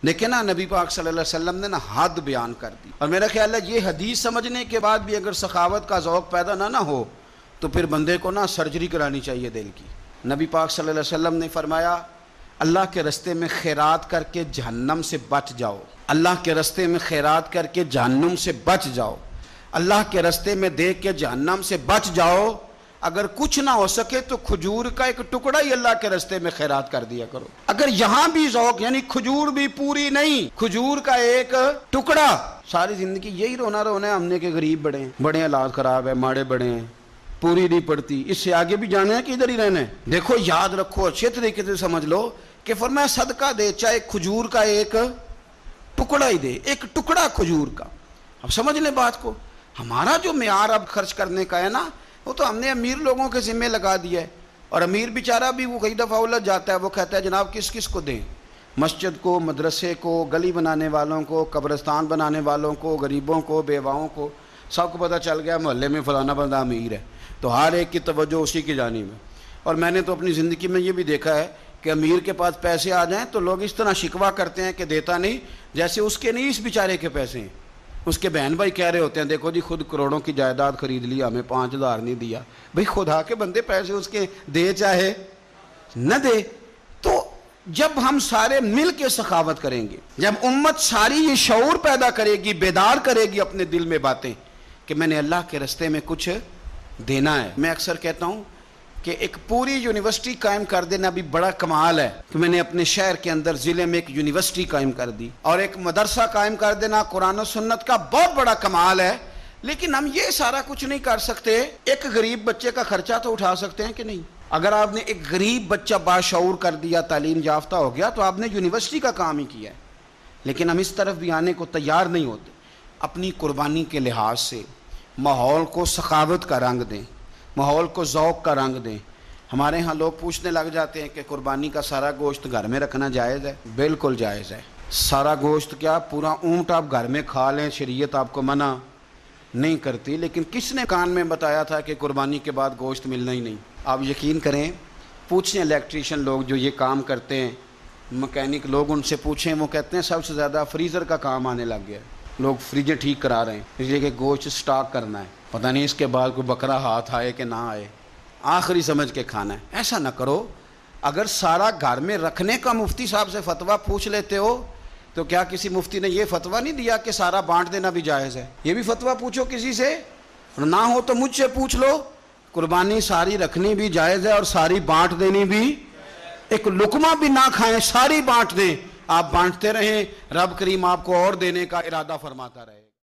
لیکن نا نبی پاک صلی اللہ علیہ وسلم نے نا حد بیان کر دی، اور میرا خیال ہے یہ حدیث سمجھنے کے بعد بھی اگر سخاوت کا ذوق پیدا نہ ہو تو پھر بندے کو نا سرجری کرانی چاہیے دل کی۔ نبی پاک صلی اللہ علیہ وسلم نے فرمایا اللہ کے رستے میں خیرات کر کے جہنم سے بچ جاؤ، اللہ کے رستے میں خیرات کر کے جہنم سے بچ جاؤ، اللہ کے رستے میں دے کے جہنم سے بچ جاؤ۔ اگر کچھ نہ ہو سکے تو کھجور کا ایک ٹکڑا ہی اللہ کے رستے میں خیرات کر دیا کرو۔ اگر یہاں بھی ذوق یعنی کھجور بھی پوری نہیں، کھجور کا ایک ٹکڑا، ساری زندگی یہی رونا ہے ہم نے کہ غریب بڑے ہیں، بڑے حالات خراب ہے، ماڑے بڑے ہیں، پوری نہیں پڑتی، اس سے آگے بھی جانا ہے کہ ادھر ہی رہنا ہے۔ دیکھو یاد رکھو، اچھے طریقے سے سمجھ لو کہ فرمایا صدقہ دے، چاہے کھجور کا ایک ٹکڑا ہی دے، ایک ٹکڑا کھجور کا۔ اب سمجھ لیں بات کو، ہمارا جو معیار اب خرچ کرنے کا ہے نا، وہ تو ہم نے امیر لوگوں کے ذمہ لگا دیا ہے، اور امیر بیچارہ بھی وہ کئی دفعہ الجھ جاتا ہے، وہ کہتا ہے جناب کس کس کو دیں، مسجد کو، مدرسے کو، گلی بنانے والوں کو، قبرستان بنانے والوں کو، غریبوں کو، بیواؤں کو، سب کو پتہ چل گیا محلے میں فلانا بندہ امیر ہے، تو ہر ایک کی توجہ اسی کی جانب ہے۔ اور میں نے تو اپنی زندگی میں یہ بھی دیکھا ہے کہ امیر کے پاس پیسے آ جائیں تو لوگ اس طرح شکوہ کرتے ہیں کہ دیتا نہیں، جیسے اس کے نہیں اس بیچارے کے پیسے ہیں۔ اس کے بہن بھائی کہہ رہے ہوتے ہیں دیکھو جی خود کروڑوں کی جائیداد خرید لی، ہمیں 5,000 نہیں دیا۔ بھئی خدا کے بندے پیسے اس کے دے چاہے نہ دے۔ تو جب ہم سارے مل کے سخاوت کریں گے، جب امت ساری یہ شعور پیدا کرے گی، بیدار کرے گی اپنے دل میں باتیں کہ میں نے اللہ کے رستے میں کچھ دینا ہے۔ میں اکثر کہتا ہوں کہ ایک پوری یونیورسٹی قائم کر دینا بھی بڑا کمال ہے کہ میں نے اپنے شہر کے اندر ضلع میں ایک یونیورسٹی قائم کر دی، اور ایک مدرسہ قائم کر دینا قرآن و سنت کا بہت بڑا کمال ہے۔ لیکن ہم یہ سارا کچھ نہیں کر سکتے، ایک غریب بچے کا خرچہ تو اٹھا سکتے ہیں کہ نہیں؟ اگر آپ نے ایک غریب بچہ باشعور کر دیا، تعلیم یافتہ ہو گیا، تو آپ نے یونیورسٹی کا کام ہی کیا ہے۔ لیکن ہم اس طرف بھی آنے کو تیار نہیں ہوتے۔ اپنی قربانی کے لحاظ سے ماحول کو سخاوت کا رنگ دیں، ماحول کو ذوق کا رنگ دیں۔ ہمارے ہاں لوگ پوچھنے لگ جاتے ہیں کہ قربانی کا سارا گوشت گھر میں رکھنا جائز ہے؟ بالکل جائز ہے۔ سارا گوشت کیا، پورا اونٹ آپ گھر میں کھا لیں، شریعت آپ کو منع نہیں کرتی، لیکن کس نے کان میں بتایا تھا کہ قربانی کے بعد گوشت ملنا ہی نہیں؟ آپ یقین کریں، پوچھیں الیکٹریشین لوگ جو یہ کام کرتے ہیں، مکینک لوگ، ان سے پوچھیں، وہ کہتے ہیں سب سے زیادہ فریزر کا کام آنے لگ گیا ہے، لوگ فریجیں ٹھیک کرا رہے ہیں اس لیے کہ گوشت سٹاک کرنا ہے، پتہ نہیں اس کے بعد کوئی بکرا ہاتھ آئے کہ نہ آئے، آخری سمجھ کے کھانا ہے۔ ایسا نہ کرو۔ اگر سارا گھر میں رکھنے کا مفتی صاحب سے فتویٰ پوچھ لیتے ہو تو کیا کسی مفتی نے یہ فتویٰ نہیں دیا کہ سارا بانٹ دینا بھی جائز ہے؟ یہ بھی فتویٰ پوچھو کسی سے، اور نہ ہو تو مجھ سے پوچھ لو۔ قربانی ساری رکھنی بھی جائز ہے اور ساری بانٹ دینی بھی، ایک لقمہ بھی نہ کھائیں، ساری بانٹ دیں۔ آپ بانٹتے رہیں، رب کریم آپ کو اور دینے کا ارادہ فرماتا رہے۔